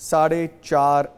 4.5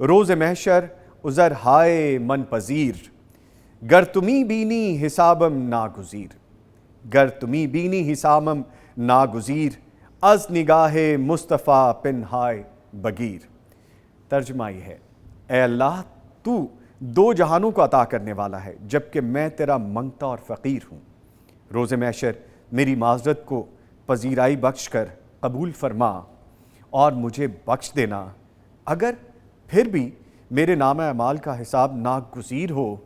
روز محشر عذر ہائے من پذیر، گر تمی بینی حسابم ناگزیر، گر تمی بینی حسابم ناگزیر، از نگاہ مصطفیٰ پنہائے بگیر۔ ترجمہ یہ ہے، اے اللہ تو دو جہانوں کو عطا کرنے والا ہے جبکہ میں تیرا منگتا اور فقیر ہوں۔ روز محشر میری معذرت کو پذیرائی بخش کر قبول فرما اور مجھے بخش دینا، اگر پھر بھی میرے نامہ اعمال کا حساب ناگزیر ہو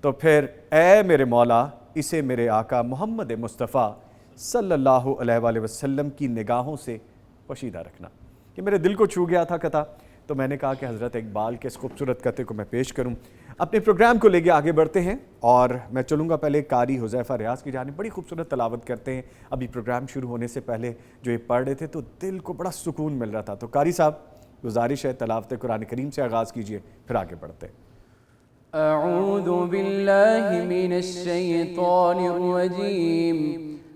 تو پھر اے میرے مولا اسے میرے آقا محمد مصطفیٰ صلی اللہ علیہ وآلہ وسلم کی نگاہوں سے پوشیدہ رکھنا۔ کہ میرے دل کو چھو گیا تھا قطع، تو میں نے کہا کہ حضرت اقبال کے اس خوبصورت قطعے کو میں پیش کروں۔ اپنے پروگرام کو لے کے آگے بڑھتے ہیں اور میں چلوں گا پہلے قاری حذیفہ ریاض کی جانب، بڑی خوبصورت تلاوت کرتے ہیں۔ ابھی پروگرام شروع ہونے سے پہلے جو یہ پڑھ رہے تھے تو دل کو بڑا سکون مل رہا تھا۔ تو قاری صاحب گزارش ہے تلاوت قرآن کریم سے آغاز کیجئے، پھر آگے بڑھتے ہیں۔ اعوذ باللہ من الشیطان الرجیم،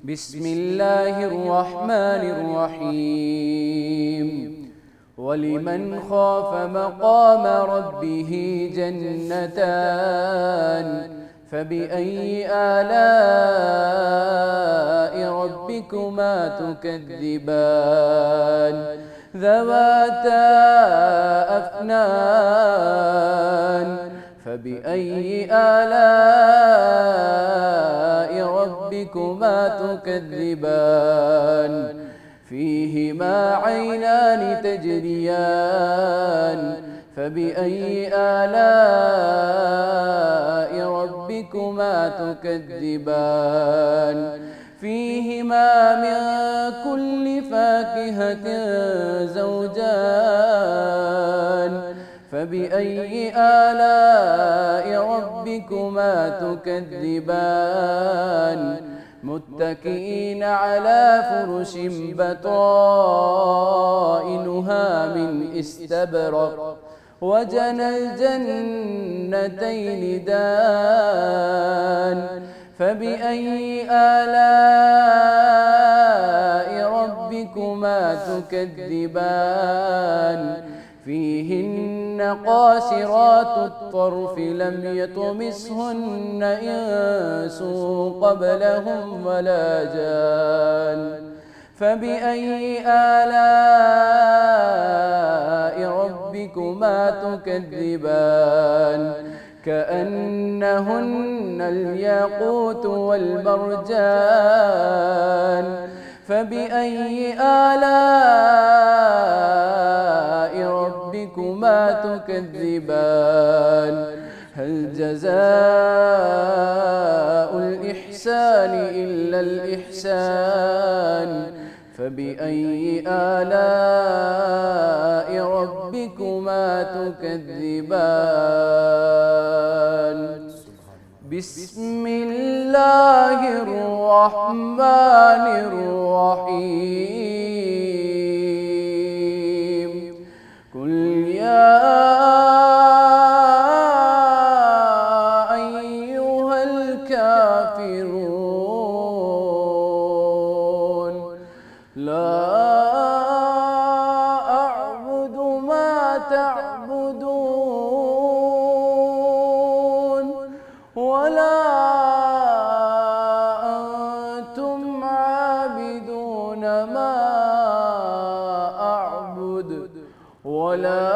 بسم اللہ الرحمن الرحیم۔ وَلِمَنْ خَافَ مَقَامَ رَبِّهِ جَنَّتَانِ فَبِأَيِّ آلَاءِ رَبِّكُمَا تُكَذِّبَانِ ذَوَاتَا أَفْنَانٍ فَبِأَيِّ آلَاءِ رَبِّكُمَا تُكَذِّبَانِ فِيهِمَا عَيْنَانِ تَجْرِيَانِ فَبِأَيِّ آلَاءِ رَبِّكُمَا تُكَذِّبَانِ فِيهِمَا مِن كُلِّ فَاكِهَةٍ زَوْجَانِ فَبِأَيِّ آلَاءِ رَبِّكُمَا تُكَذِّبَانِ متكئين على فرش بطائنها من استبرق وجنى الجنتين دان فبأي آلاء ربكما تكذبان فيهن قاصرات الطرف لم يطمثهن إنس قبلهم ولا جان فبأي آلاء ربكما تكذبان كأنهن الياقوت والمرجان فبأي آلاء ربكما تكذبان هل جزاء الإحسان إلا الإحسان فبأي آلاء ربكما تكذبان بسم الله الرحمن الرحيم قل يا أيها الكافرون لا أعبد ما تعبدون ولا أنتم عابدون ما أعبد ولا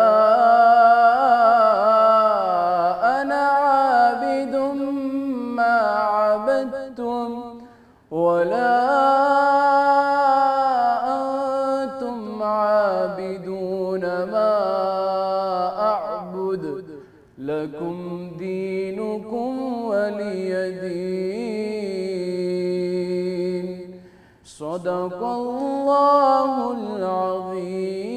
أنا عابد ما عبدتم ولا أنتم عابدون ما أعبد لكم دينكم ولي دين صدق الله العظيم۔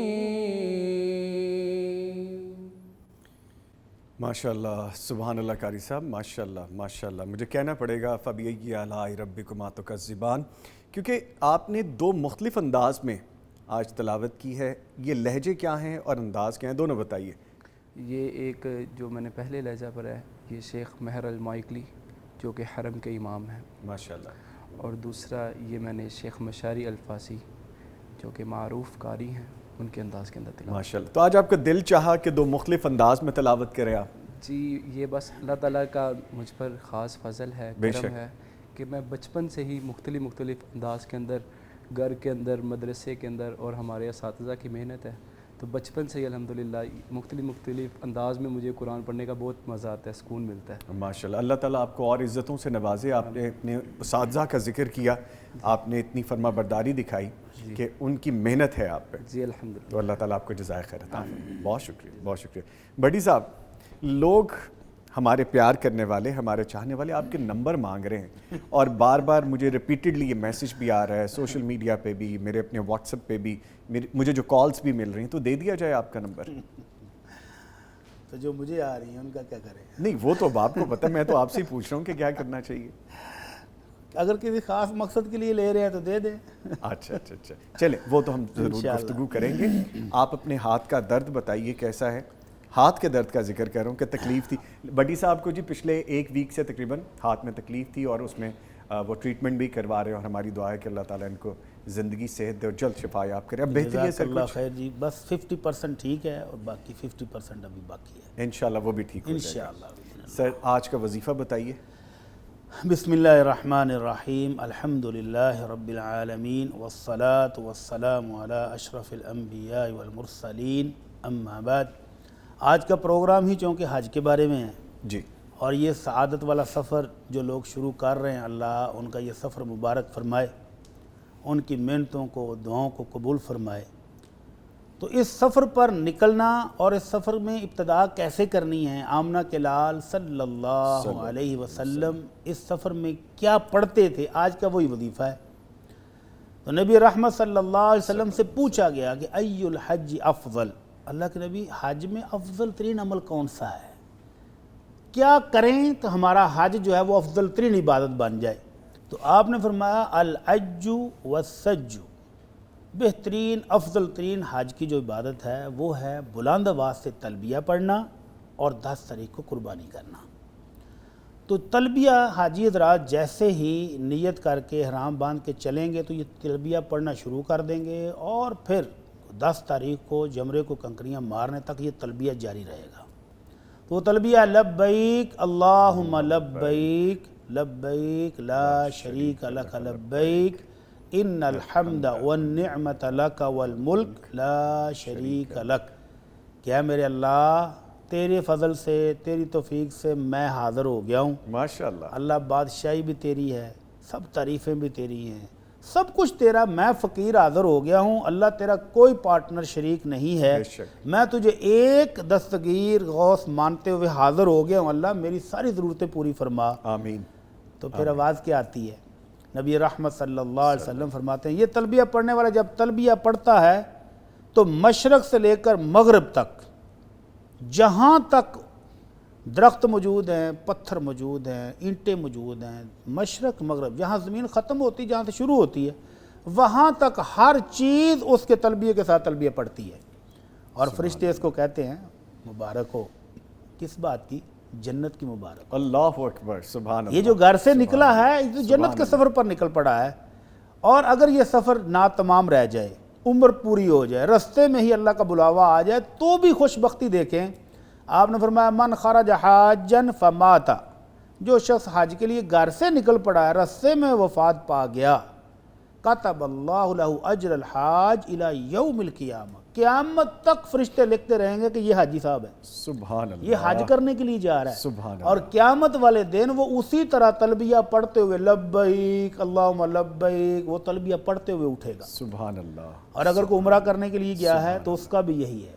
ماشاءاللہ، سبحان اللہ قاری صاحب، ماشاءاللہ ماشاءاللہ۔ مجھے کہنا پڑے گا فَبِأَيِّ آلَاءِ رَبِّكُمَا تُكَذِّبَانِ، کیونکہ آپ نے دو مختلف انداز میں آج تلاوت کی ہے۔ یہ لہجے کیا ہیں اور انداز کیا ہیں، دونوں بتائیے۔ یہ ایک جو میں نے پہلے لہجہ پڑھا ہے یہ شیخ مہر المائکلی جو کہ حرم کے امام ہیں، ماشاءاللہ۔ اور دوسرا یہ میں نے شیخ مشاری الفاسی جو کہ معروف قاری ہیں، ان کے انداز کے اندر تلاوت. ماشاءاللہ. تو آج آپ کا دل چاہا کہ 2 مختلف انداز میں تلاوت کریں آپ؟ جی یہ بس اللہ تعالیٰ کا مجھ پر خاص فضل ہے، کرم ہے کہ میں بچپن سے ہی مختلف انداز کے اندر، گھر کے اندر، مدرسے کے اندر، اور ہمارے اساتذہ کی محنت ہے، تو بچپن سے ہی الحمدللہ مختلف انداز میں مجھے قرآن پڑھنے کا بہت مزہ آتا ہے، سکون ملتا ہے. ماشاءاللہ. اللہ تعالیٰ آپ کو اور عزتوں سے نوازے. آپ نے اپنے اساتذہ کا ذکر کیا، آپ نے اتنی فرما برداری دکھائی کہ ان کی محنت ہے آپ پہ. جی الحمدللہ. تو اللہ تعالیٰ آپ کو جزائے خیر عطا فرمائے. بہت شکریہ، بہت شکریہ. بھٹی صاحب، لوگ ہمارے پیار کرنے والے، ہمارے چاہنے والے آپ کے نمبر مانگ رہے ہیں، اور بار بار مجھے ریپیٹڈلی یہ میسج بھی آ رہا ہے، سوشل میڈیا پہ بھی، میرے اپنے واٹس ایپ پہ بھی، مجھے جو کالز بھی مل رہی ہیں، تو دے دیا جائے آپ کا نمبر. تو جو مجھے آ رہی ہیں ان کا کیا کریں؟ نہیں وہ تو آپ کو پتہ ہے، میں تو آپ سے ہی پوچھ رہا ہوں کہ کیا کرنا چاہیے. اگر کسی خاص مقصد کے لیے لے رہے ہیں تو دے دیں. اچھا. چلیں وہ تو ہم ضرور گفتگو کریں گے. آپ اپنے ہاتھ کا درد بتائیے کیسا ہے. ہاتھ کے درد کا ذکر کر رہا ہوں کہ تکلیف تھی بھٹی صاحب کو جی پچھلے 1 ویک سے تقریباً ہاتھ میں تکلیف تھی، اور اس میں وہ ٹریٹمنٹ بھی کروا رہے ہیں، اور ہماری دعا ہے کہ اللہ تعالیٰ ان کو زندگی صحت دے اور جلد شفا یاب کرے. اب بہتری ہے سر؟ اللہ خیر جی، بس 50% ٹھیک ہے اور باقی 50% ابھی باقی ہے. انشاءاللہ وہ بھی ٹھیک ہو جائے گا. انشاءاللہ. سر آج کا وظیفہ بتائیے. بسم اللہ الرحمن الرحیم. الحمدللہ رب العالمین والصلاة والسلام علی اشرف الانبیاء والمرسلین، اما بعد. آج کا پروگرام ہی چونکہ حج کے بارے میں ہے جی، اور یہ سعادت والا سفر جو لوگ شروع کر رہے ہیں، اللہ ان کا یہ سفر مبارک فرمائے، ان کی محنتوں کو، دعاؤں کو قبول فرمائے. تو اس سفر پر نکلنا اور اس سفر میں ابتدا کیسے کرنی ہے، آمنہ کے لال صلی اللہ علیہ وسلم اس سفر میں کیا پڑھتے تھے، آج کا وہی وظیفہ ہے. تو نبی رحمت صلی اللہ علیہ وسلم سے پوچھا گیا کہ ای الحج افضل، اللہ کے نبی حج میں افضل ترین عمل کون سا ہے، کیا کریں تو ہمارا حج جو ہے وہ افضل ترین عبادت بن جائے. تو آپ نے فرمایا الحج والسج، بہترین افضل ترین حج کی جو عبادت ہے وہ ہے بلند آواز سے تلبیہ پڑھنا اور 10 تاریخ کو قربانی کرنا. تو تلبیہ حاجی حضرات جیسے ہی نیت کر کے احرام باندھ کے چلیں گے تو یہ تلبیہ پڑھنا شروع کر دیں گے، اور پھر 10 تاریخ کو جمرے کو کنکریاں مارنے تک یہ تلبیہ جاری رہے گا. تو تلبیہ لبیک اللہم لبیک لبیک لا شریک لک لبیک ان الحمد والنعمت لک والملک لا شریک لک. کیا میرے اللہ تیرے فضل سے، تیری توفیق سے میں حاضر ہو گیا ہوں. ماشاءاللہ. اللہ بادشاہی بھی تیری ہے، سب تعریفیں بھی تیری ہیں، سب کچھ تیرا، میں فقیر حاضر ہو گیا ہوں. اللہ تیرا کوئی پارٹنر شریک نہیں ہے، میں تجھے ایک دستگیر غوث مانتے ہوئے حاضر ہو گیا ہوں. اللہ میری ساری ضرورتیں پوری فرما. آمین. تو پھر آواز کیا آتی ہے؟ نبی رحمت صلی اللہ علیہ وسلم فرماتے ہیں یہ تلبیہ پڑھنے والا جب تلبیہ پڑھتا ہے تو مشرق سے لے کر مغرب تک جہاں تک درخت موجود ہیں، پتھر موجود ہیں، اینٹیں موجود ہیں، مشرق مغرب جہاں زمین ختم ہوتی ہے، جہاں سے شروع ہوتی ہے، وہاں تک ہر چیز اس کے تلبیہ کے ساتھ تلبیہ پڑھتی ہے. اور فرشتے اس کو کہتے ہیں مبارک ہو، کس بات کی؟ جنت کی مبارک. اللہ اکبر، سبحان اللہ. یہ جو گھر سے نکلا ہے یہ جنت کے سفر پر نکل پڑا ہے، اور اگر یہ سفر ناتمام رہ جائے، عمر پوری ہو جائے، رستے میں ہی اللہ کا بلاوا آ جائے تو بھی خوش بختی دیکھیں. آپ نے فرمایا من خرج حاجا فمات، جو شخص حج کے لیے گھر سے نکل پڑا ہے، رستے میں وفات پا گیا، کتب اللہ لہ اجر الحاج الی یوم القیامہ، قیامت تک فرشتے لکھتے رہیں گے کہ یہ حاجی صاحب ہے، سبحان اللہ، یہ حج کرنے کے لیے جا رہا ہے. سبحان اللہ. اور قیامت والے دن وہ اسی طرح تلبیہ پڑھتے ہوئے لبیک اللہم لبیک، وہ تلبیہ پڑھتے ہوئے اٹھے گا. سبحان اللہ. اور اگر کوئی عمرہ کرنے کے لیے گیا ہے تو اس کا بھی یہی ہے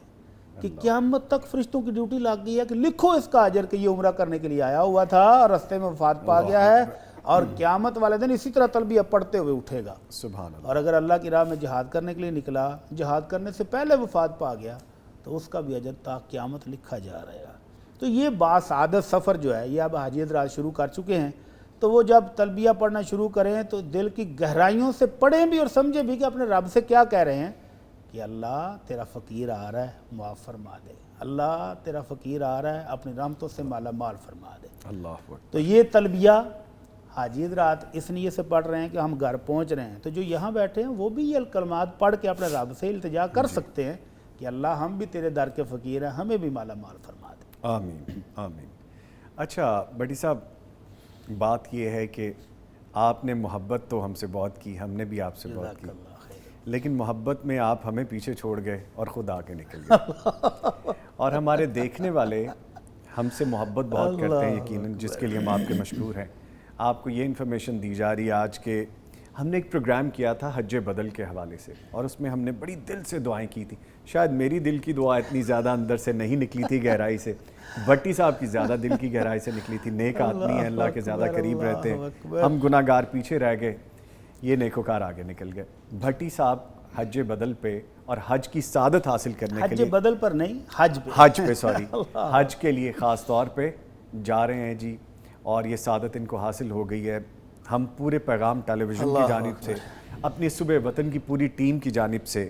کہ قیامت تک فرشتوں کی ڈیوٹی لگ گئی ہے کہ لکھو اس کا اجر کہ یہ عمرہ کرنے کے لیے آیا ہوا تھا اور رستے میں وفات پا گیا ہے، اور قیامت والے دن اسی طرح تلبیہ پڑھتے ہوئے اٹھے گا. سبحان اللہ. اور اگر اللہ کی راہ میں جہاد کرنے کے لیے نکلا، جہاد کرنے سے پہلے وفات پا گیا تو اس کا بھی اجر تا قیامت لکھا جا رہے گا. تو یہ باسعادت سفر جو ہے یہ اب حاجی حضرات شروع کر چکے ہیں، تو وہ جب تلبیہ پڑھنا شروع کریں تو دل کی گہرائیوں سے پڑھیں بھی اور سمجھیں بھی کہ اپنے رب سے کیا کہہ رہے ہیں کہ اللہ تیرا فقیر آ رہا ہے، معاف فرما دے، اللہ تیرا فقیر آ رہا ہے، اپنی رحمتوں سے مالا مال فرما دے. اللہ اکبر. تو یہ تلبیہ حاجی حضرات اس نیت سے پڑھ رہے ہیں کہ ہم گھر پہنچ رہے ہیں، تو جو یہاں بیٹھے ہیں وہ بھی یہ کلمات پڑھ کے اپنے رب سے التجا کر سکتے ہیں کہ اللہ ہم بھی تیرے در کے فقیر ہیں، ہمیں بھی مالا مال فرما دے۔ آمین آمین۔ اچھا بٹی صاحب، بات یہ ہے کہ آپ نے محبت تو ہم سے بہت کی، ہم نے بھی آپ سے بہت کی، لیکن محبت میں آپ ہمیں پیچھے چھوڑ گئے اور خود آگے نکل گئے، اور ہمارے دیکھنے والے ہم سے محبت بہت کرتے ہیں یقیناً، جس کے لیے ہم آپ کے مشکور ہیں۔ آپ کو یہ انفارمیشن دی جا رہی ہے آج کہ ہم نے ایک پروگرام کیا تھا حج بدل کے حوالے سے، اور اس میں ہم نے بڑی دل سے دعائیں کی تھی۔ شاید میری دل کی دعا اتنی زیادہ اندر سے نہیں نکلی تھی گہرائی سے، بھٹی صاحب کی زیادہ دل کی گہرائی سے نکلی تھی۔ نیک آدمی ہیں، اللہ کے زیادہ قریب رہتے ہیں، ہم گناہ گار پیچھے رہ گئے، یہ نیکوکار آگے نکل گئے۔ بھٹی صاحب حج بدل پہ اور حج کی سعادت حاصل کرنے کے حج لیے، بدل پر نہیں، حج پہ سوری، حج کے لیے خاص طور پہ جا رہے ہیں جی، اور یہ سعادت ان کو حاصل ہو گئی ہے۔ ہم پورے پیغام ٹیلی ویژن کی جانب سے، اپنی صبح وطن کی پوری ٹیم کی جانب سے،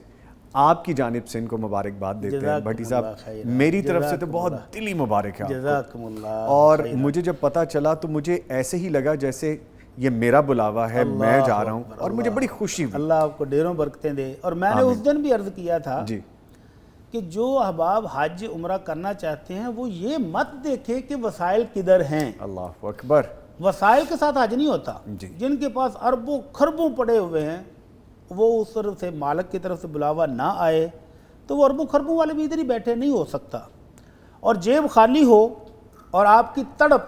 آپ کی جانب سے ان کو مبارکباد دیتے ہیں۔ بھٹی صاحب میری طرف سے تو بہت دلی مبارک ہے آپ جزاکم اللہ۔ کو، اور مجھے جب پتہ چلا تو مجھے ایسے ہی لگا جیسے یہ میرا بلاوا ہے، میں جا رہا ہوں، اور مجھے بڑی خوشی ہوئی۔ اللہ آپ کو ڈھیروں برکتیں دے۔ اور میں نے اس دن بھی عرض کیا تھا جی کہ جو احباب حج عمرہ کرنا چاہتے ہیں وہ یہ مت دیکھیں کہ وسائل کدھر ہیں۔ اللہ اکبر۔ وسائل کے ساتھ حج نہیں ہوتا۔ جی۔ جن کے پاس اربوں خربوں پڑے ہوئے ہیں، وہ اس طرف سے مالک کی طرف سے بلاوا نہ آئے تو وہ اربوں خربوں والے بھی ادھر ہی بیٹھے، نہیں ہو سکتا۔ اور جیب خالی ہو اور آپ کی تڑپ،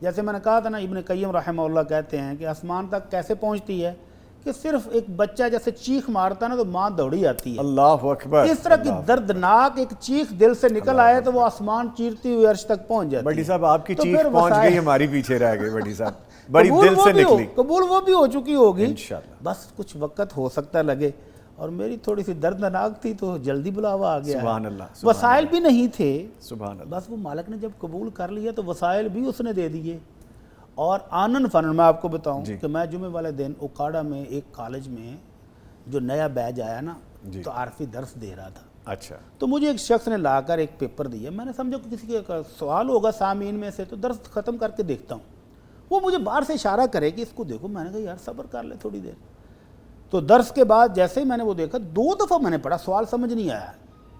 جیسے میں نے کہا تھا نا، ابن قیم رحمہ اللہ کہتے ہیں کہ آسمان تک کیسے پہنچتی ہے کہ صرف ایک بچہ جیسے چیخ مارتا ہے نا تو ماں دوڑی آتی ہے، اللہ اکبر۔ اس طرح کی دردناک ایک چیخ دل سے نکل آئے تو وہ آسمان چیرتی ہوئی عرش تک پہنچ جاتی ہے۔ بھٹی صاحب آپ کی تو چیخ پھر پہنچ وسائل- گئی، ہماری پیچھے رہ گئی بھٹی صاحب، بڑی قبول دل وہ سے بھی ہو- نکلی۔ قبول وہ بھی ہو چکی ہوگی، انشاءاللہ۔ بس کچھ وقت ہو سکتا لگے، اور میری تھوڑی سی دردناک تھی تو جلدی بلاوا آ گیا۔ سبحان اللہ، سبحان وسائل بھی نہیں تھے، سبحان اللہ۔ بس وہ مالک نے جب قبول کر لیا تو وسائل بھی اس نے دے دیے۔ اور آنن فنن میں آپ کو بتاؤں کہ میں جمعے والے دن اوکاڑا میں ایک کالج میں جو نیا بیچ آیا نا تو عارفی درس دے رہا تھا۔ اچھا۔ تو مجھے ایک شخص نے لا کر ایک پیپر دیا، میں نے سمجھا کہ کسی کا سوال ہوگا سامعین میں سے، تو درس ختم کر کے دیکھتا ہوں۔ وہ مجھے باہر سے اشارہ کرے کہ اس کو دیکھو، میں نے کہا یار صبر کر لے تھوڑی دیر۔ تو درس کے بعد جیسے ہی میں نے وہ دیکھا، 2 دفعہ میں نے پڑھا، سوال سمجھ نہیں آیا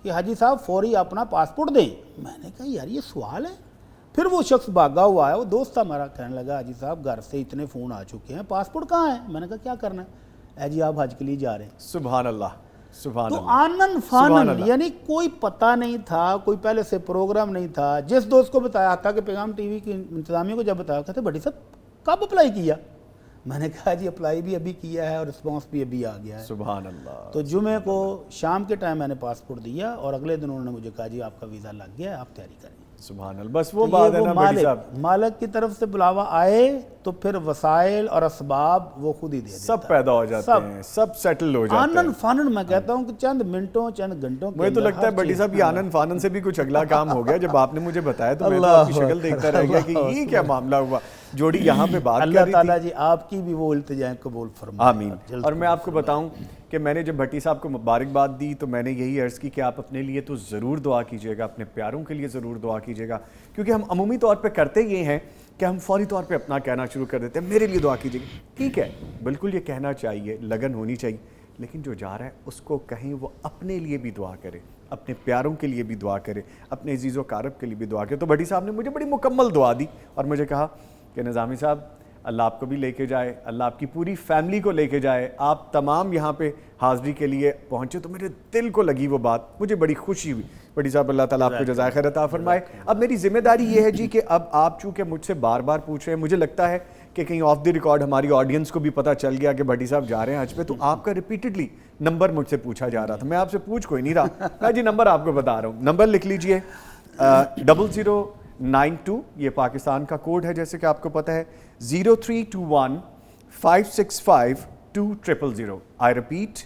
کہ حاجی صاحب فوری اپنا پاسپورٹ دیں۔ میں نے کہا یار یہ سوال ہے؟ پھر وہ شخص بھاگا ہوا ہے، وہ دوست تھا ہمارا، کہنے لگا حاجی صاحب گھر سے اتنے فون آ چکے ہیں، پاسپورٹ کہاں ہے؟ میں نے کہا کیا کرنا ہے؟ اے جی آپ حج کے لیے جا رہے ہیں۔ سبحان اللہ، سبحان تو اللہ۔ آنن فانن، یعنی کوئی پتہ نہیں تھا، کوئی پہلے سے پروگرام نہیں تھا۔ جس دوست کو بتایا تھا کہ پیغام ٹی وی کی انتظامیہ کو جب بتایا، کہتے بھٹی صاحب کب اپلائی کیا؟ میں نے کہا جی اپلائی بھی ابھی کیا ہے اور رسپانس بھی ابھی آ گیا ہے۔ سبحان اللہ۔ تو جمعے کو شام کے ٹائم میں نے پاسپورٹ دیا، اور اگلے دن انہوں نے مجھے کہا جی آپ کا ویزا لگ گیا ہے، آپ تیاری کریں۔ سبحان اللہ۔ بس وہ بات ہے نا بھٹی صاحب، مالک کی طرف سے بلاوا آئے تو پھر وسائل اور اسباب وہ خود ہی دے دیتا ہے، سب پیدا ہو جاتے ہیں، سب سیٹل ہو جاتے ہیں۔ آنن فانن میں کہتا ہوں کہ چند منٹوں چند گھنٹوں کے مجھے تو اندر لگتا ہے ہر بھٹی چیز- صاحب یہ آنن فانن سے بھی کچھ اگلا کام ہو گیا۔ جب آپ نے مجھے بتایا تو میں تو آپ کی شکل دیکھتا رہ گیا کہ یہ کیا معاملہ ہوا۔ جوڑی یہاں پہ بات کر اللہ رہی تعالیٰ جی آپ کی بھی وہ التجائیں قبول فرمائے۔ آمین۔ اور میں آپ کو بتاؤں کہ میں نے جب بھٹی صاحب کو مبارکباد دی تو میں نے یہی عرض کی کہ آپ اپنے لیے تو ضرور دعا کیجئے گا، اپنے پیاروں کے لیے ضرور دعا کیجئے گا، کیونکہ ہم عمومی طور پہ کرتے یہ ہیں کہ ہم فوری طور پہ اپنا کہنا شروع کر دیتے ہیں میرے لیے دعا کیجئے گا۔ ٹھیک ہے، بالکل یہ کہنا چاہیے، لگن ہونی چاہیے، لیکن جو جا رہا ہے اس کو کہیں وہ اپنے لیے بھی دعا کرے، اپنے پیاروں کے لیے بھی دعا کرے، اپنے عزیز و اقارب کے لیے بھی دعا کرے۔ تو بھٹی صاحب نے مجھے بڑی مکمل دعا دی اور مجھے کہا کہ نظامی صاحب اللہ آپ کو بھی لے کے جائے، اللہ آپ کی پوری فیملی کو لے کے جائے، آپ تمام یہاں پہ حاضری کے لیے پہنچے۔ تو میرے دل کو لگی وہ بات، مجھے بڑی خوشی ہوئی۔ بھٹی صاحب اللہ تعالیٰ آپ کو جزائے خیر عطا فرمائے۔ اب میری ذمہ داری یہ ہے جی کہ اب آپ چونکہ مجھ سے بار بار پوچھ رہے ہیں، مجھے لگتا ہے کہ کہیں آف دی ریکارڈ ہماری آڈینس کو بھی پتہ چل گیا کہ بھٹی صاحب جا رہے ہیں حج پہ، تو آپ کا ریپیٹڈلی نمبر مجھ سے پوچھا جا رہا تھا، میں آپ سے پوچھ کوئی نہیں رہا، میں جی نمبر آپ کو بتا رہا ہوں، نمبر لکھ لیجئے 0092، یہ پاکستان کا کوڈ ہے جیسے کہ آپ کو پتہ ہے، 0321565200۔ آئی ریپیٹ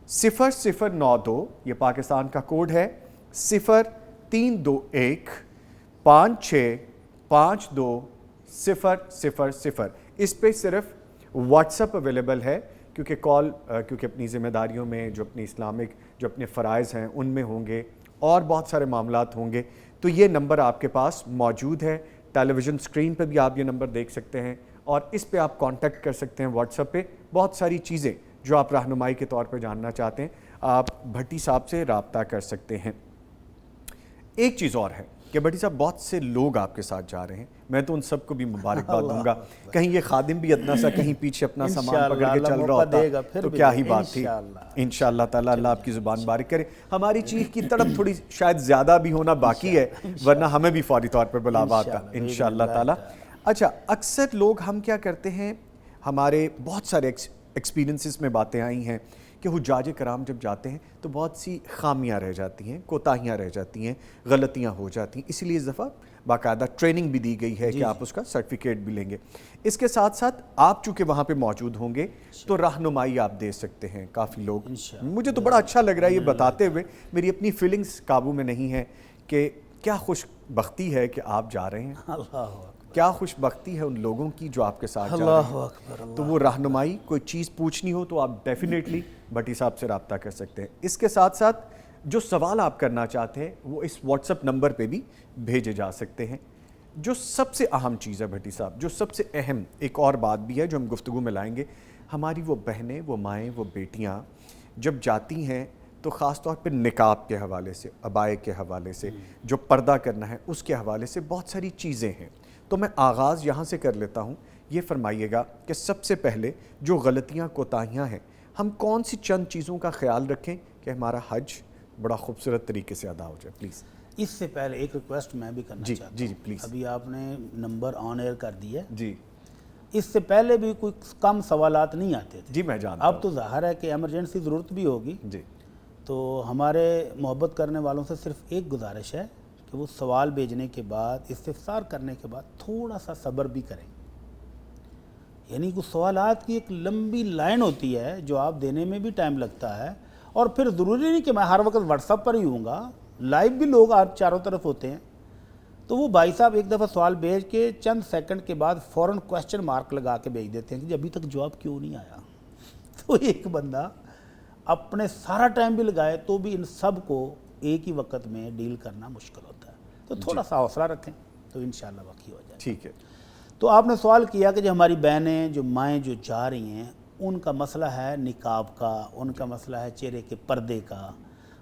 0092، یہ پاکستان کا کوڈ ہے، 0321565200۔ اس پہ صرف واٹس اپ اویلیبل ہے، کیونکہ کال کیونکہ اپنی ذمہ داریوں میں جو اپنی اسلامک جو اپنے فرائض ہیں ان میں ہوں گے اور بہت سارے معاملات ہوں گے، تو یہ نمبر آپ کے پاس موجود ہے۔ ٹیلی ویژن سکرین پہ بھی آپ یہ نمبر دیکھ سکتے ہیں، اور اس پہ آپ کانٹیکٹ کر سکتے ہیں واٹس ایپ پہ. بہت ساری چیزیں جو آپ رہنمائی کے طور پہ جاننا چاہتے ہیں آپ بھٹی صاحب سے رابطہ کر سکتے ہیں. ایک چیز اور ہے کہ بھٹی صاحب بہت سے لوگ آپ کے ساتھ جا رہے ہیں, میں تو ان سب کو بھی مبارکباد دوں گا. کہیں یہ خادم بھی اتنا سا کہیں پیچھے اپنا سامان پکڑ کے چل رہا ہوتا تو کیا ہی بات تھی. انشاءاللہ تعالیٰ اللہ آپ کی زبان بارک کرے. ہماری چیخ کی تڑپ تھوڑی شاید زیادہ بھی ہونا باقی ہے, ورنہ ہمیں بھی فوری طور پر بلاوا آتا انشاءاللہ تعالیٰ. اچھا, اکثر لوگ ہم کیا کرتے ہیں, ہمارے بہت سارے ایکسپیرینسز میں باتیں آئی ہیں کہ حجاج کرام جب جاتے ہیں تو بہت سی خامیاں رہ جاتی ہیں, کوتاہیاں رہ جاتی ہیں, غلطیاں ہو جاتی ہیں. اسی لیے اس دفعہ باقاعدہ ٹریننگ بھی دی گئی ہے کہ آپ اس کا سرٹیفکیٹ بھی لیں گے. اس کے ساتھ ساتھ آپ چونکہ وہاں پہ موجود ہوں گے تو رہنمائی آپ دے سکتے ہیں. کافی لوگ, مجھے تو بڑا اچھا لگ رہا ہے یہ بتاتے ہوئے, میری اپنی فیلنگز قابو میں نہیں ہے کہ کیا خوش بختی ہے کہ آپ جا رہے ہیں, کیا خوش بختی ہے ان لوگوں کی جو آپ کے ساتھ جا رہے ہیں. تو وہ رہنمائی, کوئی چیز پوچھنی ہو تو آپ ڈیفینیٹلی بھٹی صاحب سے رابطہ کر سکتے ہیں. اس کے ساتھ ساتھ جو سوال آپ کرنا چاہتے ہیں وہ اس واٹس ایپ نمبر پہ بھی بھیجے جا سکتے ہیں. جو سب سے اہم چیز ہے بھٹی صاحب, جو سب سے اہم ایک اور بات بھی ہے جو ہم گفتگو میں لائیں گے, ہماری وہ بہنیں, وہ مائیں, وہ بیٹیاں جب جاتی ہیں تو خاص طور پہ نقاب کے حوالے سے, عبائے کے حوالے سے, جو پردہ کرنا ہے اس کے حوالے سے بہت ساری چیزیں ہیں. تو میں آغاز یہاں سے کر لیتا ہوں. یہ فرمائیے گا کہ سب سے پہلے جو غلطیاں کوتاہیاں ہیں, ہم کون سی چند چیزوں کا خیال رکھیں کہ ہمارا حج بڑا خوبصورت طریقے سے ادا ہو جائے. پلیز. اس سے پہلے ایک ریکویسٹ میں بھی کرنا چاہتا ہوں. جی پلیز. ابھی آپ نے نمبر آن ایئر کر دیا جی. اس سے پہلے بھی کوئی کم سوالات نہیں آتے تھے. جی میں جانتا ہوں. اب تو ظاہر ہے کہ ایمرجنسی ضرورت بھی ہوگی. جی. تو ہمارے محبت کرنے والوں سے صرف ایک گزارش ہے کہ وہ سوال بھیجنے کے بعد, استفسار کرنے کے بعد تھوڑا سا صبر بھی کریں. یعنی کچھ سوالات کی ایک لمبی لائن ہوتی ہے جو آپ دینے میں بھی ٹائم لگتا ہے, اور پھر ضروری نہیں کہ میں ہر وقت واٹس ایپ پر ہی ہوں گا, لائیو بھی لوگ آپ چاروں طرف ہوتے ہیں. تو وہ بھائی صاحب ایک دفعہ سوال بھیج کے چند سیکنڈ کے بعد فوراً کوسچن مارک لگا کے بھیج دیتے ہیں کہ ابھی تک جواب کیوں نہیں آیا. تو ایک بندہ اپنے سارا ٹائم بھی لگائے تو بھی ان سب کو ایک ہی وقت میں ڈیل کرنا مشکل ہوتا ہے. تو تھوڑا سا حوصلہ رکھیں تو انشاءاللہ باقی ہو جائے. ٹھیک ہے. تو آپ نے سوال کیا کہ جو ہماری بہنیں, جو مائیں جو جا رہی ہیں, ان کا مسئلہ ہے نقاب کا, ان کا مسئلہ ہے چہرے کے پردے کا,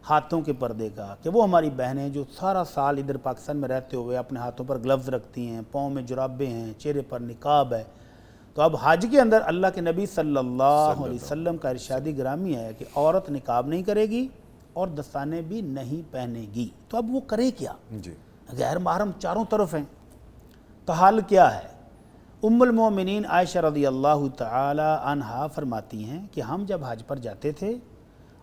ہاتھوں کے پردے کا, کہ وہ ہماری بہنیں جو سارا سال ادھر پاکستان میں رہتے ہوئے اپنے ہاتھوں پر گلوز رکھتی ہیں, پاؤں میں جرابیں ہیں, چہرے پر نقاب ہے. تو اب حج کے اندر اللہ کے نبی صلی اللہ علیہ وسلم کا ارشادی گرامی ہے کہ عورت نقاب نہیں کرے گی اور دستانے بھی نہیں پہنے گی. تو اب وہ کرے کیا؟ جی. غیر محرم چاروں طرف ہیں. تو حال کیا ہے؟ ام المومنین عائشہ رضی اللہ تعالی عنہا فرماتی ہیں کہ ہم جب حج پر جاتے تھے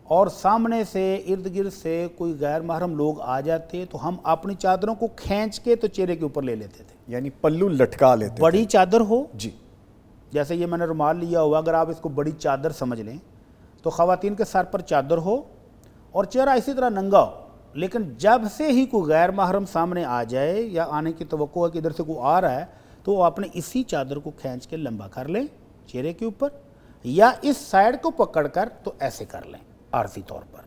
اور سامنے سے ارد گرد سے کوئی غیر محرم لوگ آ جاتے تو ہم اپنی چادروں کو کھینچ کے تو چہرے کے اوپر لے لیتے تھے. یعنی پلو لٹکا لیتے. بڑی چادر ہو, جی, جیسے یہ میں نے رومال لیا ہوا, اگر آپ اس کو بڑی چادر سمجھ لیں تو خواتین کے سر پر چادر ہو اور چہرہ اسی طرح ننگا ہو. لیکن جب سے ہی کوئی غیر محرم سامنے آ جائے یا آنے کی توقع ہے کہ ادھر سے کوئی آ رہا ہے تو وہ اپنے اسی چادر کو کھینچ کے لمبا کر لیں چہرے کے اوپر, یا اس سائڈ کو پکڑ کر تو ایسے کر لیں عارضی طور پر.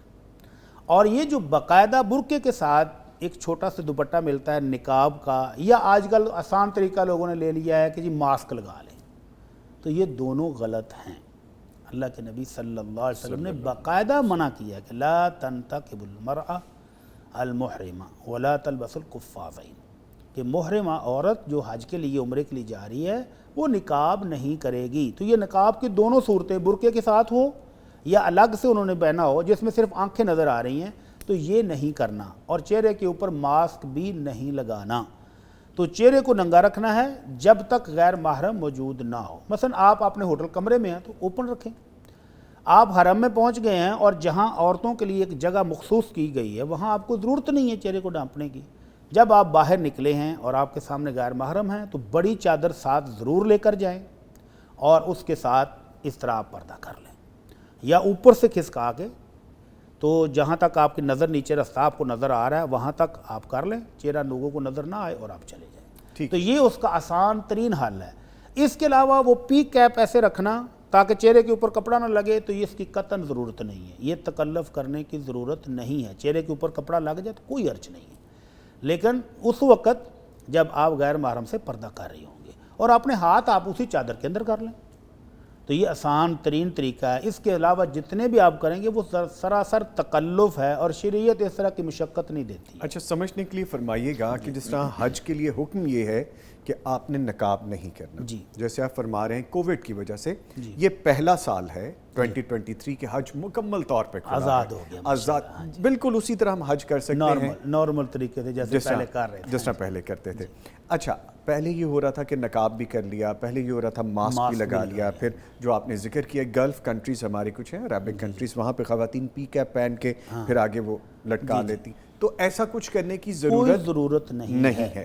اور یہ جو باقاعدہ برقعے کے ساتھ ایک چھوٹا سا دوپٹہ ملتا ہے نقاب کا, یا آج کل آسان طریقہ لوگوں نے لے لیا ہے کہ جی ماسک لگا لیں, تو یہ دونوں غلط ہیں. اللہ کے نبی صلی اللہ علیہ وسلم نے باقاعدہ منع کیا کہ لا تنتقب المرأة المحرمہ ولا تلبس القفازین, کہ محرمہ عورت جو حج کے لیے عمرے کے لیے جا رہی ہے وہ نقاب نہیں کرے گی. تو یہ نقاب کی دونوں صورتیں, برقعے کے ساتھ ہو یا الگ سے انہوں نے پہنا ہو جس میں صرف آنکھیں نظر آ رہی ہیں, تو یہ نہیں کرنا. اور چہرے کے اوپر ماسک بھی نہیں لگانا. تو چہرے کو ننگا رکھنا ہے جب تک غیر محرم موجود نہ ہو. مثلا آپ اپنے ہوٹل کمرے میں ہیں تو اوپن رکھیں. آپ حرم میں پہنچ گئے ہیں اور جہاں عورتوں کے لیے ایک جگہ مخصوص کی گئی ہے وہاں آپ کو ضرورت نہیں ہے چہرے کو ڈھانپنے کی. جب آپ باہر نکلے ہیں اور آپ کے سامنے غیر محرم ہیں تو بڑی چادر ساتھ ضرور لے کر جائیں اور اس کے ساتھ اس طرح آپ پردہ کر لیں, یا اوپر سے کھسکا کے, تو جہاں تک آپ کی نظر نیچے رستہ آپ کو نظر آ رہا ہے وہاں تک آپ کر لیں, چہرہ لوگوں کو نظر نہ آئے اور آپ چلے جائیں. تو یہ اس کا آسان ترین حل ہے. اس کے علاوہ وہ پی کیپ ایسے رکھنا تاکہ چہرے کے اوپر کپڑا نہ لگے, تو یہ اس کی قطعاً ضرورت نہیں ہے. یہ تکلف کرنے کی ضرورت نہیں ہے. چہرے کے اوپر کپڑا لگ جائے تو کوئی حرج نہیں ہے, لیکن اس وقت جب آپ غیر محرم سے پردہ کر رہی ہوں گے. اور اپنے ہاتھ آپ اسی چادر کے اندر کر لیں. تو یہ آسان ترین طریقہ ہے. اس کے علاوہ جتنے بھی آپ کریں گے وہ سراسر تکلف ہے اور شریعت اس طرح کی مشقت نہیں دیتی. اچھا سمجھنے کے لیے فرمائیے گا کہ جس طرح حج کے لیے حکم یہ ہے کہ آپ نے نقاب نہیں کرنا, جی جیسے آپ فرما رہے ہیں کووڈ کی وجہ سے یہ پہلا سال ہے 2023 کے حج مکمل طور پہ آزاد ہو گیا, آزاد بالکل اسی طرح ہم حج کر سکتے ہیں نارمل طریقے سے جیسے پہلے کر رہے تھے, جس طرح پہلے کرتے تھے. اچھا پہلے یہ ہو رہا تھا کہ نقاب بھی کر لیا, پہلے یہ ہو رہا تھا ماسک بھی لگا لیا, پھر جو آپ نے ذکر کیا گلف کنٹریز ہماری کچھ ہیں عربک کنٹریز, وہاں پہ خواتین پی کیپ پہن کے پھر آگے وہ لٹکا لیتی, تو ایسا کچھ کرنے کی ضرورت نہیں ہے.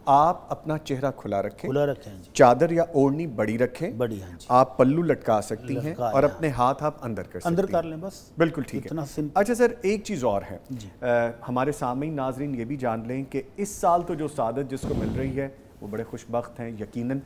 آپ اپنا چہرہ کھلا رکھیں, چادر یا اوڑھنی بڑی رکھیں, آپ پلو لٹکا سکتی ہیں اور اپنے ہاتھ آپ اندر کر سکتی ہیں, لیں بس. بالکل ٹھیک ہے. اچھا سر ایک چیز اور ہے, ہمارے سامعین ناظرین یہ بھی جان لیں کہ اس سال تو جو سعادت جس کو مل رہی ہے وہ بڑے خوش بخت ہیں یقیناً,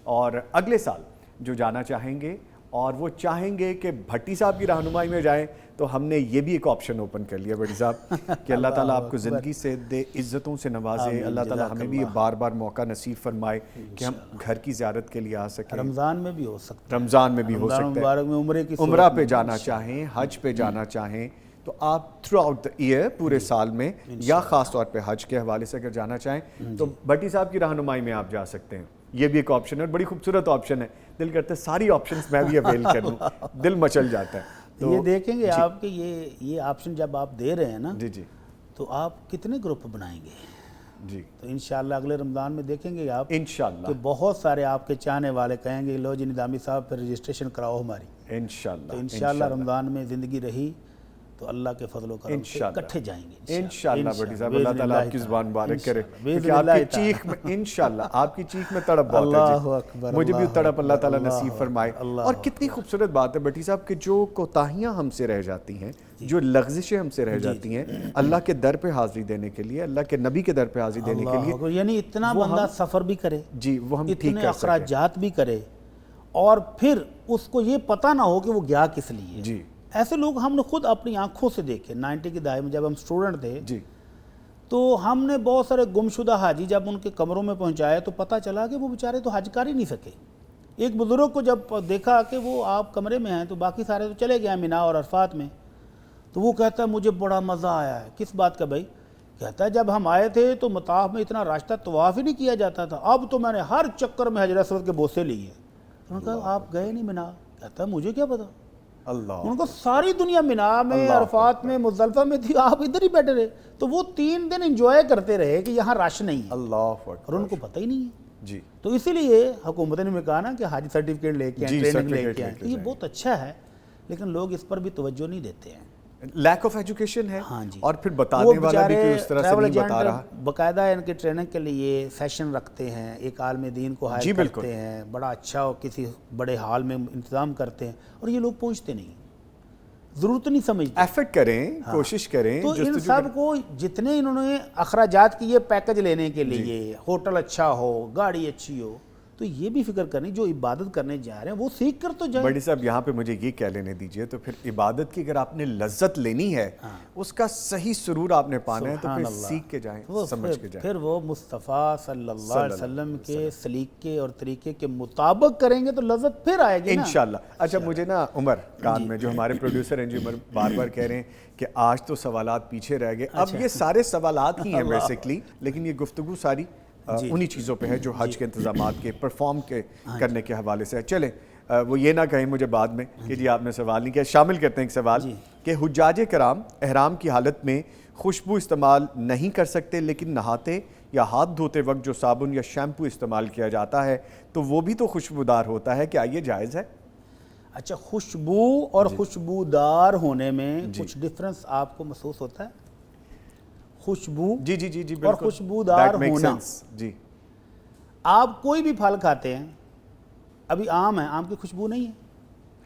اور اگلے سال جو جانا چاہیں گے اور وہ چاہیں گے کہ بھٹی صاحب کی رہنمائی میں جائیں, تو ہم نے یہ بھی ایک آپشن اوپن کر لیا بھٹی صاحب کہ اللہ تعالیٰ آپ کو زندگی سے دے, عزتوں سے نوازے, اللہ تعالیٰ ہمیں بھی یہ بار بار موقع نصیب فرمائے کہ ہم گھر کی زیارت کے لیے آ سکیں. رمضان میں بھی ہو سکتا ہے, رمضان میں بھی ہو سکتا ہے, عمرہ پہ جانا چاہیں, حج پہ جانا چاہیں, تو آپ تھرو آؤٹ دا ایئر پورے سال میں یا خاص طور پہ حج کے حوالے سے اگر جانا چاہیں تو بھٹی صاحب کی رہنمائی میں آپ جا سکتے ہیں. یہ بھی ایک آپشن ہے اور بڑی خوبصورت آپشن ہے, دل کرتا ہے ساری آپشنز میں بھی اویل کر لوں, دل مچل جاتا ہے. یہ دیکھیں گے آپ کہ یہ آپشن جب آپ دے رہے ہیں نا, جی تو آپ کتنے گروپ بنائیں گے؟ جی تو انشاءاللہ اگلے رمضان میں دیکھیں گے آپ انشاءاللہ کہ بہت سارے آپ کے چاہنے والے کہیں گے لو جی نظامی صاحب پھر رجسٹریشن کراؤ ہماری. انشاءاللہ تو انشاءاللہ رمضان میں زندگی رہی تو اللہ کے فضل و کرم سے اکٹھے جائیں گے انشاءاللہ. بھٹی صاحب اللہ تعالیٰ آپ کی زبان مبارک کرے, کہ آپ کی چیخ میں انشاءاللہ آپ کی چیخ میں تڑپ بہت ہے جی, مجھے بھی تڑپ اللہ تعالیٰ نصیب فرمائے. اور کتنی خوبصورت بات ہے بھٹی صاحب کہ جو کوتاہیاں ہم سے رہ جاتی ہیں, جو لغزشیں ہم سے رہ جاتی ہیں, اللہ کے در پہ حاضری دینے کے لیے, اللہ کے نبی کے در پہ حاضری دینے کے لیے, یعنی اتنا بندہ سفر بھی کرے, جی وہ ہم ٹھیک اتنے کر سکیں, اخراجات بھی کرے, اور پھر اس کو یہ پتہ نہ ہو کہ وہ گیا کس لیے. جی ایسے لوگ ہم نے خود اپنی آنکھوں سے دیکھے. 90 کی دہائی میں جب ہم سٹوڈنٹ تھے جی تو ہم نے بہت سارے گمشدہ حاجی جب ان کے کمروں میں پہنچائے تو پتہ چلا کہ وہ بیچارے تو حج کر ہی نہیں سکے. ایک بزرگ کو جب دیکھا کہ وہ آپ کمرے میں ہیں تو باقی سارے تو چلے گئے مینا اور عرفات میں, تو وہ کہتا ہے مجھے بڑا مزہ آیا ہے. کس بات کا بھائی؟ کہتا ہے جب ہم آئے تھے تو مطاف میں اتنا راستہ طواف ہی نہیں کیا جاتا تھا, اب تو میں نے ہر چکر میں حجر اسود کے بوسے لیے. انہوں نے کہا آپ گئے نہیں مینا؟ کہتا ہے مجھے کیا پتا, اللہ, ان کو ساری دنیا مینا میں عرفات میں مزدلفہ میں تھی, آپ ادھر ہی بیٹھے رہے. تو وہ 3 دن انجوائے کرتے رہے کہ یہاں رش نہیں ہے, اللہ اور ان کو پتہ ہی نہیں ہے. جی تو اسی لیے حکومت نے کہا نا کہ حج سرٹیفکیٹ لے کے آئیں, ٹریننگ لے کے آئیں, تو یہ بہت اچھا ہے, لیکن لوگ اس پر بھی توجہ نہیں دیتے ہیں. لیک آف ایجوکیشن ہے, ہاں جی. اور پھر بتانے والا بھی کوئی اس طرح سے نہیں بتا رہا. باقاعدہ ان کے ٹریننگ کے لیے سیشن رکھتے ہیں, ایک عالم دین کو ہائر کرتے ہیں, بڑا اچھا کسی بڑے ہال میں انتظام کرتے ہیں, اور یہ لوگ پہنچتے نہیں, ضرورت نہیں سمجھتے. ایفرٹ کریں, کوشش کریں. تو ان سب کو جتنے انہوں نے اخراجات کیے پیکج لینے کے لیے, ہوٹل اچھا ہو, گاڑی اچھی ہو, تو یہ بھی فکر کریں جو عبادت کرنے جا رہے ہیں وہ سیکھ کر تو جائیں. بڑی صاحب یہاں پہ مجھے یہ کہہ لینے دیجئے, تو پھر عبادت کی اگر آپ نے لذت لینی ہے, اس کا صحیح سرور آپ نے پانا ہے, تو پھر سیکھ کے جائیں, سمجھ کے جائیں. پھر وہ مصطفیٰ صلی اللہ علیہ وسلم کے سلیقے اور طریقے کے مطابق کریں گے تو لذت پھر آئے گی انشاءاللہ. اچھا مجھے نا عمر کان میں جو ہمارے پروڈیوسر ہیں جی عمر بار بار کہہ رہے ہیں کہ آج تو سوالات پیچھے رہ گئے. اب یہ سارے سوالات ہی ہیں بیسکلی, لیکن یہ گفتگو ساری انہی چیزوں پہ ہے جو حج کے انتظامات کے پرفارم کے کرنے کے حوالے سے ہے. چلیں وہ یہ نہ کہیں مجھے بعد میں کہ جی آپ نے سوال نہیں کیا. شامل کرتے ہیں ایک سوال کہ حجاج کرام احرام کی حالت میں خوشبو استعمال نہیں کر سکتے, لیکن نہاتے یا ہاتھ دھوتے وقت جو صابن یا شیمپو استعمال کیا جاتا ہے تو وہ بھی تو خوشبودار ہوتا ہے, کیا یہ جائز ہے؟ اچھا, خوشبو اور خوشبودار ہونے میں کچھ ڈفرنس آپ کو محسوس ہوتا ہے؟ خوشبو جی جی جی جی اور خوشبودار ہونا. جی آپ کوئی بھی پھل کھاتے ہیں, ابھی آم ہے, آم کی خوشبو نہیں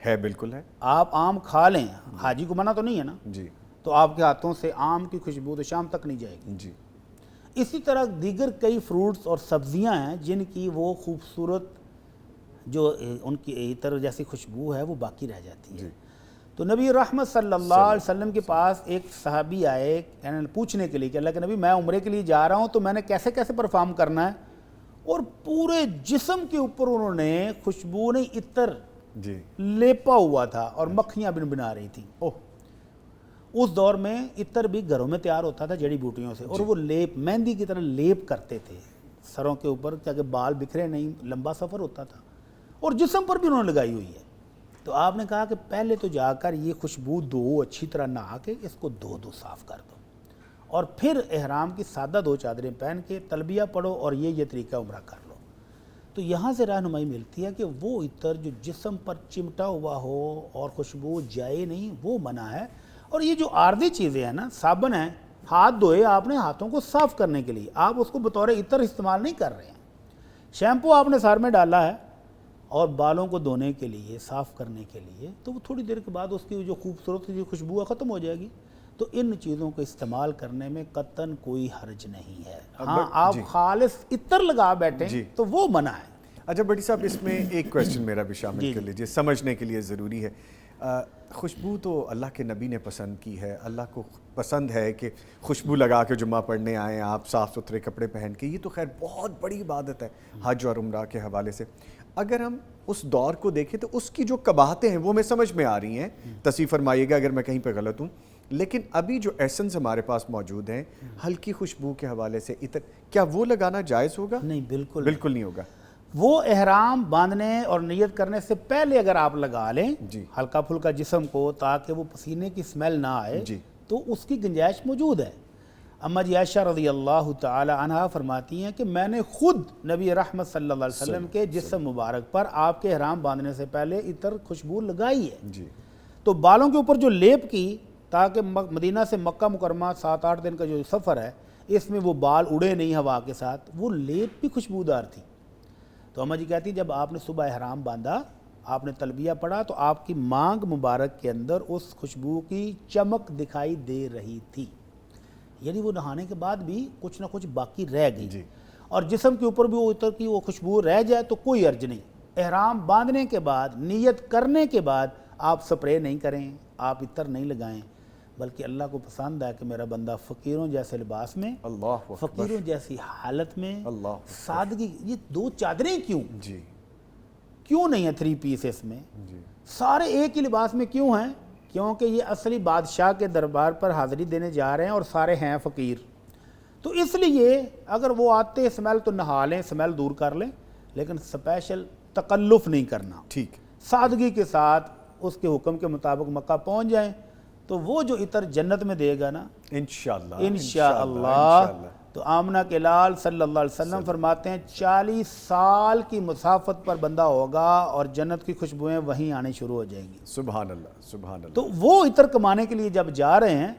ہے؟ بالکل ہے. آپ آم کھا لیں, حاجی کو منع تو نہیں ہے نا, جی, تو آپ کے ہاتھوں سے آم کی خوشبو تو شام تک نہیں جائے گی. جی. اسی طرح دیگر کئی فروٹس اور سبزیاں ہیں جن کی وہ خوبصورت جو ان کی عطر جیسی خوشبو ہے وہ باقی رہ جاتی ہے. تو نبی رحمت صلی اللہ علیہ وسلم کے پاس ایک صحابی آئے پوچھنے کے لیے کہ اللہ کے نبی میں عمرے کے لیے جا رہا ہوں تو میں نے کیسے کیسے پرفارم کرنا ہے. اور پورے جسم کے اوپر انہوں نے خوشبو نہیں عطر جی لیپا ہوا تھا اور مکھیاں بنا رہی تھیں. اس دور میں عطر بھی گھروں میں تیار ہوتا تھا جڑی بوٹیوں سے, اور وہ لیپ مہندی کی طرح لیپ کرتے تھے سروں کے اوپر تاکہ بال بکھرے نہیں, لمبا سفر ہوتا تھا, اور جسم پر بھی انہوں نے لگائی ہوئی ہے. تو آپ نے کہا کہ پہلے تو جا کر یہ خوشبو دو, اچھی طرح نہا کے اس کو دو صاف کر دو, اور پھر احرام کی سادہ 2 چادریں پہن کے تلبیہ پڑھو اور یہ طریقہ عمرہ کر لو. تو یہاں سے رہنمائی ملتی ہے کہ وہ عطر جو جسم پر چمٹا ہوا ہو اور خوشبو جائے نہیں, وہ منع ہے. اور یہ جو عارضی چیزیں ہیں نا, صابن ہیں, ہاتھ دھوئے آپ نے ہاتھوں کو صاف کرنے کے لیے, آپ اس کو بطور عطر استعمال نہیں کر رہے ہیں. شیمپو آپ نے سر میں ڈالا ہے اور بالوں کو دھونے کے لیے, صاف کرنے کے لیے, تو وہ تھوڑی دیر کے بعد اس کی جو خوبصورت جو خوشبو ہے ختم ہو جائے گی. تو ان چیزوں کو استعمال کرنے میں قطعاً کوئی حرج نہیں ہے. ہاں آپ خالص عطر لگا بیٹھیں تو وہ منع ہے. اچھا بٹی صاحب, اس میں ایک کویسچن میرا بھی شامل کر لیجئے, سمجھنے کے لیے ضروری ہے. خوشبو تو اللہ کے نبی نے پسند کی ہے, اللہ کو پسند ہے کہ خوشبو لگا کے جمعہ پڑھنے آئیں آپ صاف ستھرے کپڑے پہن کے, یہ تو خیر بہت بڑی عبادت ہے حج اور عمرہ کے حوالے سے. اگر ہم اس دور کو دیکھیں تو اس کی جو قباحتیں ہیں وہ میں سمجھ میں آ رہی ہیں, تصحیح فرمائیے گا اگر میں کہیں پہ غلط ہوں, لیکن ابھی جو ایسنس ہمارے پاس موجود ہیں ہلکی خوشبو کے حوالے سے عطر, کیا وہ لگانا جائز ہوگا؟ نہیں, بالکل نہیں ہوگا. وہ احرام باندھنے اور نیت کرنے سے پہلے اگر آپ لگا لیں ہلکا پھلکا جسم کو تاکہ وہ پسینے کی سمیل نہ آئے, تو اس کی گنجائش موجود ہے. اما جی عائشہ رضی اللہ تعالی عنہا فرماتی ہیں کہ میں نے خود نبی رحمت صلی اللہ علیہ وسلم کے جسم مبارک پر آپ کے احرام باندھنے سے پہلے عطر خوشبو لگائی ہے. تو بالوں کے اوپر جو لیپ کی تاکہ مدینہ سے مکہ مکرمہ 7-8 دن کا جو سفر ہے اس میں وہ بال اڑے نہیں ہوا کے ساتھ, وہ لیپ بھی خوشبودار تھی. تو اماں جی کہتی جب آپ نے صبح احرام باندھا, آپ نے تلبیہ پڑھا, تو آپ کی مانگ مبارک کے اندر اس خوشبو کی چمک دکھائی دے رہی تھی, یعنی وہ نہانے کے بعد بھی کچھ نہ کچھ باقی رہ گئی. اور جسم کے اوپر بھی وہ عطر کی وہ خوشبو رہ جائے تو کوئی حرج نہیں. احرام باندھنے کے بعد, نیت کرنے کے بعد آپ سپرے نہیں کریں, آپ عطر نہیں لگائیں, بلکہ اللہ کو پسند ہے کہ میرا بندہ فقیروں جیسے لباس میں, فقیروں جیسی حالت میں, سادگی. یہ 2 چادریں کیوں نہیں ہیں 3 پیسز میں, سارے ایک ہی لباس میں کیوں ہیں؟ کیونکہ یہ اصلی بادشاہ کے دربار پر حاضری دینے جا رہے ہیں اور سارے ہیں فقیر. تو اس لیے اگر وہ آتے اسمیل تو نہا لیں, اسمیل دور کر لیں, لیکن سپیشل تکلف نہیں کرنا. ٹھیک, سادگی کے ساتھ اس کے حکم کے مطابق مکہ پہنچ جائیں, تو وہ جو عطر جنت میں دے گا نا انشاءاللہ. تو آمنہ کے لال صلی اللہ علیہ وسلم فرماتے ہیں 40 سال کی مسافت پر بندہ ہوگا اور جنت کی خوشبوئیں وہیں آنے شروع ہو جائیں گی. سبحان اللہ, سبحان اللہ. تو وہ عطر کمانے کے لیے جب جا رہے ہیں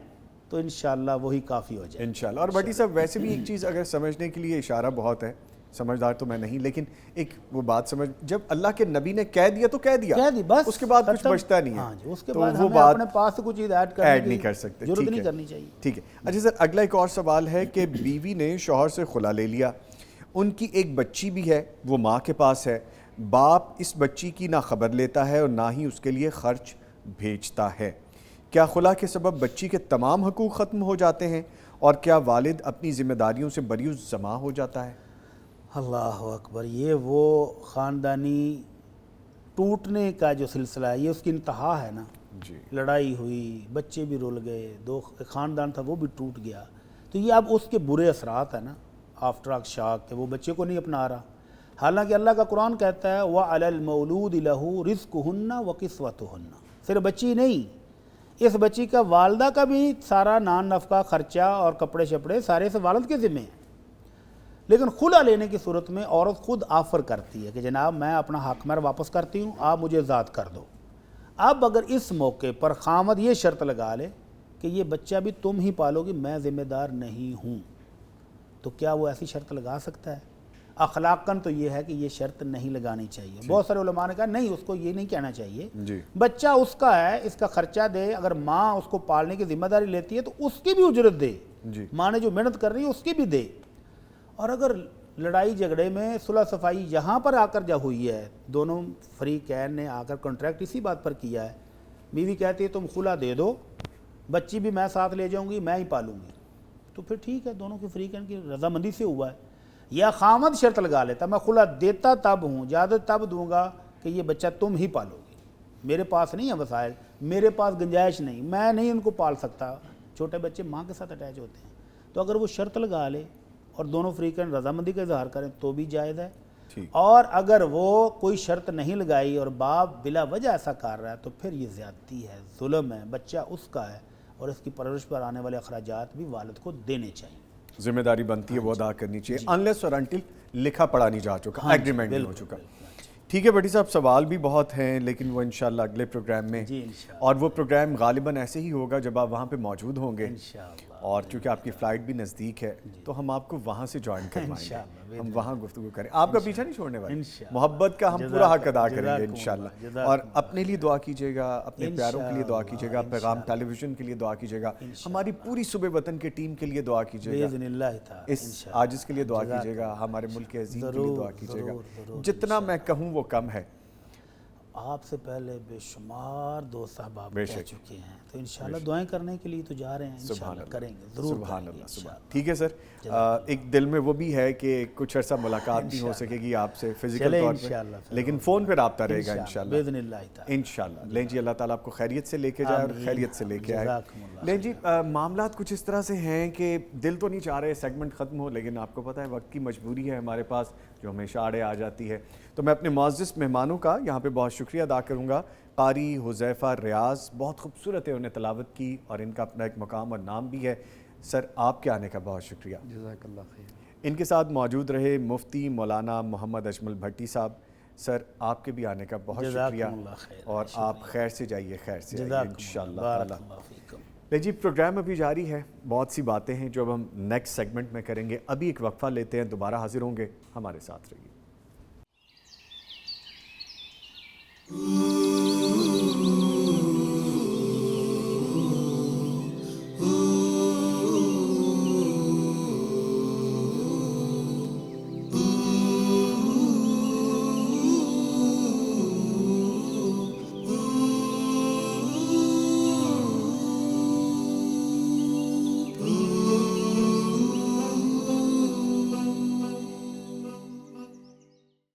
تو انشاءاللہ وہی کافی ہو جائے انشاءاللہ. اور بھٹی صاحب ویسے بھی ایک چیز اگر سمجھنے کے لیے اشارہ بہت ہے, سمجھدار تو میں نہیں, لیکن ایک وہ بات سمجھ, جب اللہ کے نبی نے کہہ دیا تو کہہ دیا, بس اس کے بعد کچھ بچتا نہیں ہے. اس کے بعد ہمیں اپنے پاس سے کچھ چیز ایڈ نہیں کر سکتے, ضرورت نہیں کرنی چاہیے. ٹھیک ہے. اچھا سر, اگلا ایک اور سوال ہے کہ بیوی نے شوہر سے خلا لے لیا, ان کی ایک بچی بھی ہے, وہ ماں کے پاس ہے, باپ اس بچی کی نہ خبر لیتا ہے اور نہ ہی اس کے لیے خرچ بھیجتا ہے. کیا خلا کے سبب بچی کے تمام حقوق ختم ہو جاتے ہیں, اور کیا والد اپنی ذمہ داریوں سے بری الزما ہو جاتا ہے؟ اللہ اکبر. یہ وہ خاندانی ٹوٹنے کا جو سلسلہ ہے, یہ اس کی انتہا ہے نا. لڑائی ہوئی, بچے بھی رل گئے, 2 خاندان تھا وہ بھی ٹوٹ گیا. تو یہ اب اس کے برے اثرات ہیں نا, آفٹر شاک, کہ وہ بچے کو نہیں اپنا رہا. حالانکہ اللہ کا قرآن کہتا ہے وَعَلَى الْمَوْلُودِ لَهُ رِزْقُهُنَّ وَكِسْوَتُهُنَّ. صرف بچی نہیں, اس بچی کا والدہ کا بھی سارا نان نفقہ خرچہ اور کپڑے شپڑے سارے سے والد کے ذمہ ہیں. لیکن خلا لینے کی صورت میں عورت خود آفر کرتی ہے کہ جناب میں اپنا حق مہر واپس کرتی ہوں, آپ مجھے ذات کر دو. اب اگر اس موقع پر خامد یہ شرط لگا لے کہ یہ بچہ بھی تم ہی پالو گی, میں ذمہ دار نہیں ہوں, تو کیا وہ ایسی شرط لگا سکتا ہے؟ اخلاقاً تو یہ ہے کہ یہ شرط نہیں لگانی چاہیے. بہت سارے علماء نے کہا نہیں, اس کو یہ نہیں کہنا چاہیے, بچہ اس کا ہے, اس کا خرچہ دے. اگر ماں اس کو پالنے کی ذمہ داری لیتی ہے تو اس کی بھی اجرت دے, ماں نے جو محنت کر رہی ہے اس کی بھی دے. اور اگر لڑائی جھگڑے میں صلح صفائی یہاں پر آ کر جب ہوئی ہے, دونوں فریقین نے آ کر کانٹریکٹ اسی بات پر کیا ہے, بیوی کہتی ہے تم خلا دے دو, بچی بھی میں ساتھ لے جاؤں گی, میں ہی پالوں گی, تو پھر ٹھیک ہے, دونوں کے فریقین کی رضامندی سے ہوا ہے. یا خامد شرط لگا لیتا میں خلا دیتا تب ہوں، اجازت تب دوں گا کہ یہ بچہ تم ہی پالو گے، میرے پاس نہیں ہے وسائل، میرے پاس گنجائش نہیں، میں نہیں ان کو پال سکتا. چھوٹے بچے ماں کے ساتھ اٹیچ ہوتے ہیں. تو اگر وہ شرط لگا لے اور دونوں فریقین رضامندی کا اظہار کریں تو بھی جائز ہے. اور اگر وہ کوئی شرط نہیں لگائی اور باپ بلا وجہ ایسا کر رہا ہے تو پھر یہ زیادتی ہے، ظلم ہے، بچہ اس کا ہے اور اس کی پرورش پر آنے والے اخراجات بھی والد کو دینے چاہیے. ذمہ داری بنتی ہے وہ ادا کرنی چاہیے، انلیس اور انٹل لکھا پڑھا نہیں جا چکا، ایگریمنٹ نہیں ہو چکا. ٹھیک ہے بھٹی صاحب، سوال بھی بہت ہیں لیکن وہ انشاءاللہ اگلے پروگرام میں، اور وہ پروگرام غالباً ایسے ہی ہوگا جب آپ وہاں پہ موجود ہوں گے، اور چونکہ آپ کی فلائٹ بھی نزدیک ہے تو ہم آپ کو وہاں سے جوائن کروائیں گے، ہم وہاں گفتگو کریں. آپ کا پیچھا نہیں چھوڑنے والے، محبت کا ہم پورا حق ادا کریں گے انشاءاللہ. اور اپنے لیے دعا کیجیے گا، اپنے پیاروں کے لیے دعا کیجیے گا، پیغام ٹیلی ویژن کے لیے دعا کیجیے گا، ہماری پوری صوبہ وطن کے ٹیم کے لیے دعا کیجیے گا، اس عاجز کے لیے دعا کیجیے گا، ہمارے ملک کے عظیم کے لیے دعا کیجیے گا. جتنا میں کہوں وہ کم ہے. آپ سے پہلے بے شمار دوست صاحباب کہہ چکے ہیں، تو انشاءاللہ دعائیں کرنے کے لیے تو جا رہے ہیں، انشاءاللہ کریں گے ضرور. سبحان اللہ، سبحان. ٹھیک ہے سر، ایک دل میں وہ بھی ہے کہ کچھ عرصہ ملاقات نہیں ہو سکے گی آپ سے فزیکل طور پہ، لیکن فون پہ رابطہ رہے گا انشاءاللہ باذن اللہ تعالی انشاءاللہ. لیں جی، اللہ تعالیٰ آپ کو خیریت سے لے کے جائے اور خیریت سے لے کے آئے. لیں جی، معاملات کچھ اس طرح سے ہیں کہ دل تو نہیں چاہ رہے سیگمنٹ ختم ہو، لیکن آپ کو پتہ ہے وقت کی مجبوری ہے ہمارے پاس جو ہمیشہ آڑے آ جاتی ہے. تو میں اپنے معزز مہمانوں کا یہاں پہ بہت شکریہ ادا کروں گا. قاری حذیفہ ریاض، بہت خوبصورت ہے، انہیں تلاوت کی اور ان کا اپنا ایک مقام اور نام بھی ہے. سر آپ کے آنے کا بہت شکریہ. جزاک اللہ خیر. ان کے ساتھ موجود رہے مفتی مولانا محمد اجمل بھٹی صاحب. سر آپ کے بھی آنے کا بہت شکریہ، اور آپ خیر سے جائیے، خیر سے آئیے انشاءاللہ تعالی. لے جی، پروگرام ابھی جاری ہے، بہت سی باتیں ہیں جو اب ہم نیکسٹ سیگمنٹ میں کریں گے. ابھی ایک وقفہ لیتے ہیں، دوبارہ حاضر ہوں گے، ہمارے ساتھ رہیے.